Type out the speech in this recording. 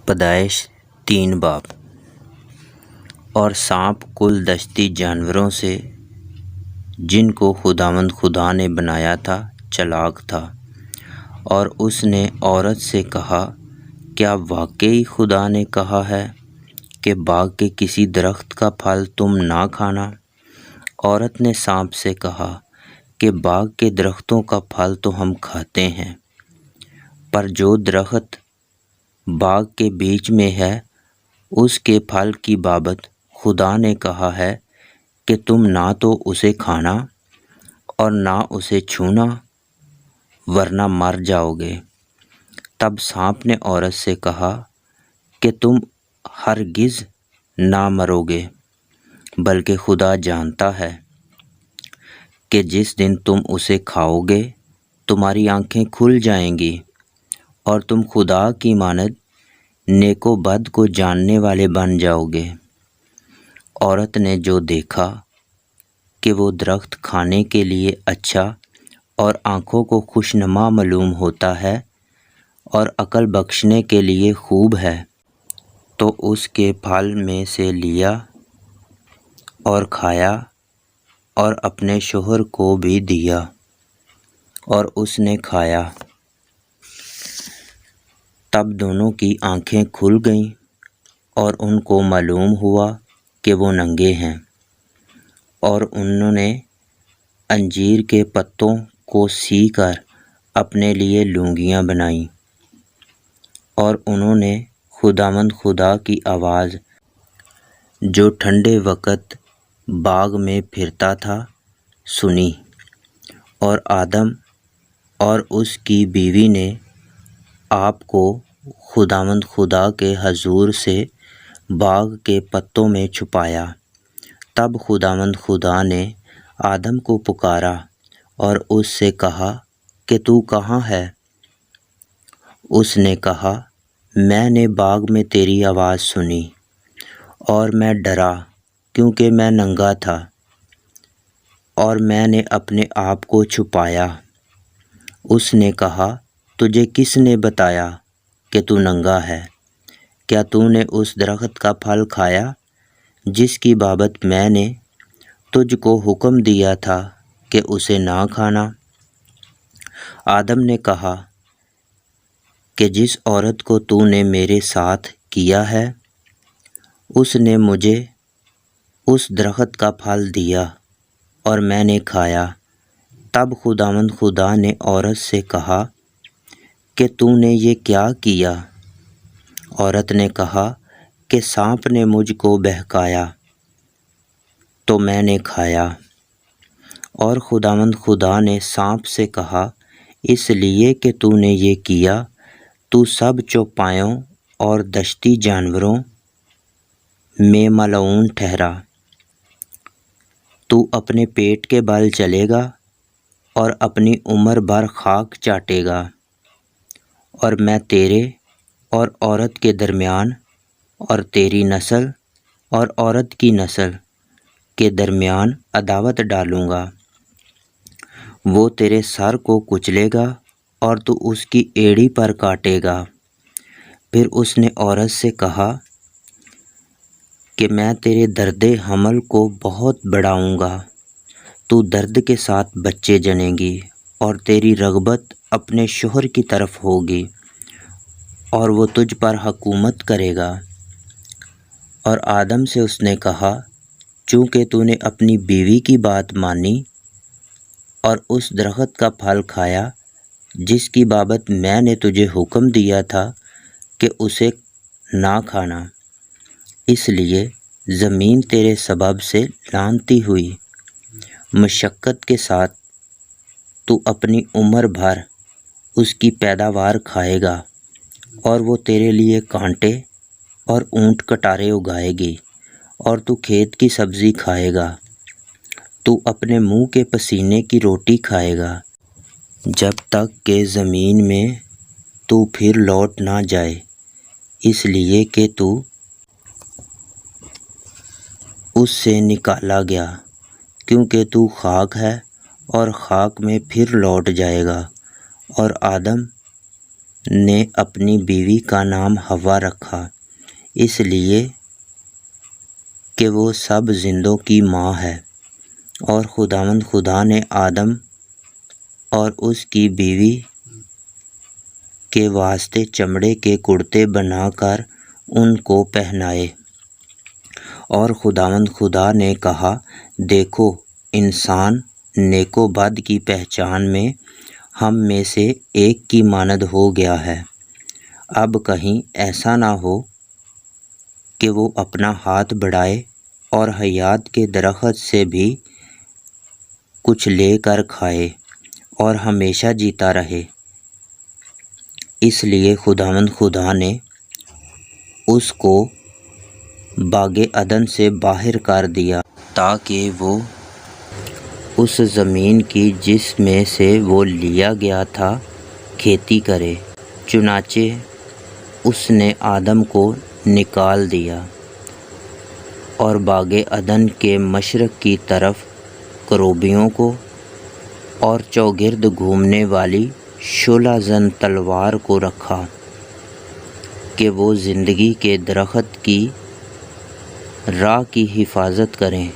پیدائش 3 باب۔ اور سانپ کل دشتی جانوروں سے جن کو خداوند خدا نے بنایا تھا چلاک تھا، اور اس نے عورت سے کہا، کیا واقعی خدا نے کہا ہے کہ باغ کے کسی درخت کا پھل تم نہ کھانا؟ عورت نے سانپ سے کہا کہ باغ کے درختوں کا پھل تو ہم کھاتے ہیں، پر جو درخت باغ کے بیچ میں ہے اس کے پھل کی بابت خدا نے کہا ہے کہ تم نہ تو اسے کھانا اور نہ اسے چھونا، ورنہ مر جاؤ گے۔ تب سانپ نے عورت سے کہا کہ تم ہرگز نہ مرو گے، بلکہ خدا جانتا ہے کہ جس دن تم اسے کھاؤ گے تمہاری آنکھیں کھل جائیں گی اور تم خدا کی مانند نیک و بد کو جاننے والے بن جاؤ گے۔ عورت نے جو دیکھا کہ وہ درخت کھانے کے لیے اچھا اور آنکھوں کو خوشنما معلوم ہوتا ہے اور عقل بخشنے کے لیے خوب ہے، تو اس کے پھل میں سے لیا اور کھایا اور اپنے شوہر کو بھی دیا، اور اس نے کھایا۔ تب دونوں کی آنکھیں کھل گئیں اور ان کو معلوم ہوا کہ وہ ننگے ہیں، اور انہوں نے انجیر کے پتوں کو سی کر اپنے لیے لونگیاں بنائیں، اور انہوں نے خداوند خدا کی آواز جو ٹھنڈے وقت باغ میں پھرتا تھا سنی، اور آدم اور اس کی بیوی نے آپ کو خداوند خدا کے حضور سے باغ کے پتوں میں چھپایا۔ تب خداوند خدا نے آدم کو پکارا اور اس سے کہا کہ تو کہاں ہے؟ اس نے کہا، میں نے باغ میں تیری آواز سنی اور میں ڈرا کیونکہ میں ننگا تھا، اور میں نے اپنے آپ کو چھپایا۔ اس نے کہا، تجھے کس نے بتایا کہ تو ننگا ہے؟ کیا تو نے اس درخت کا پھل کھایا جس کی بابت میں نے تجھ کو حکم دیا تھا کہ اسے نہ کھانا؟ آدم نے کہا کہ جس عورت کو تو نے میرے ساتھ کیا ہے اس نے مجھے اس درخت کا پھل دیا اور میں نے کھایا۔ تب خداوند خدا نے عورت سے کہا کہ تو نے یہ کیا کیا؟ عورت نے کہا کہ سانپ نے مجھ کو بہکایا تو میں نے کھایا۔ اور خداوند خدا نے سانپ سے کہا، اس لیے کہ تو نے یہ کیا تو سب چوپایوں اور دشتی جانوروں میں ملعون ٹھہرا۔ تو اپنے پیٹ کے بل چلے گا اور اپنی عمر بھر خاک چاٹے گا، اور میں تیرے اور عورت کے درمیان اور تیری نسل اور عورت کی نسل کے درمیان عداوت ڈالوں گا۔ وہ تیرے سر کو کچلے گا اور تو اس کی ایڑی پر کاٹے گا۔ پھر اس نے عورت سے کہا کہ میں تیرے درد حمل کو بہت بڑھاؤں گا، تو درد کے ساتھ بچے جنیں گی، اور تیری رغبت اپنے شوہر کی طرف ہوگی اور وہ تجھ پر حکومت کرے گا۔ اور آدم سے اس نے کہا، چونکہ تو نے اپنی بیوی کی بات مانی اور اس درخت کا پھل کھایا جس کی بابت میں نے تجھے حکم دیا تھا کہ اسے نہ کھانا، اس لیے زمین تیرے سبب سے لعنتی ہوئی۔ مشقت کے ساتھ تو اپنی عمر بھر اس کی پیداوار کھائے گا، اور وہ تیرے لیے کانٹے اور اونٹ کٹارے اگائے گی، اور تو کھیت کی سبزی کھائے گا۔ تو اپنے منہ کے پسینے کی روٹی کھائے گا جب تک کہ زمین میں تو پھر لوٹ نہ جائے، اس لیے کہ تو اس سے نکالا گیا، کیونکہ تو خاک ہے اور خاک میں پھر لوٹ جائے گا۔ اور آدم نے اپنی بیوی کا نام حوا رکھا، اس لیے کہ وہ سب زندوں کی ماں ہے، اور خداوند خدا نے آدم اور اس کی بیوی کے واسطے چمڑے کے کرتے بنا کر ان کو پہنائے۔ اور خداوند خدا نے کہا، دیکھو، انسان نیک و بد کی پہچان میں ہم میں سے ایک کی مانند ہو گیا ہے، اب کہیں ایسا نہ ہو کہ وہ اپنا ہاتھ بڑھائے اور حیات کے درخت سے بھی کچھ لے کر کھائے اور ہمیشہ جیتا رہے۔ اس لیے خداوند خدا نے اس کو باغ عدن سے باہر کر دیا تاکہ وہ اس زمین کی جس میں سے وہ لیا گیا تھا کھیتی کرے۔ چنانچہ اس نے آدم کو نکال دیا اور باغ عدن کے مشرق کی طرف کروبیوں کو اور چوگرد گھومنے والی شعلہ زن تلوار کو رکھا کہ وہ زندگی کے درخت کی راہ کی حفاظت کریں۔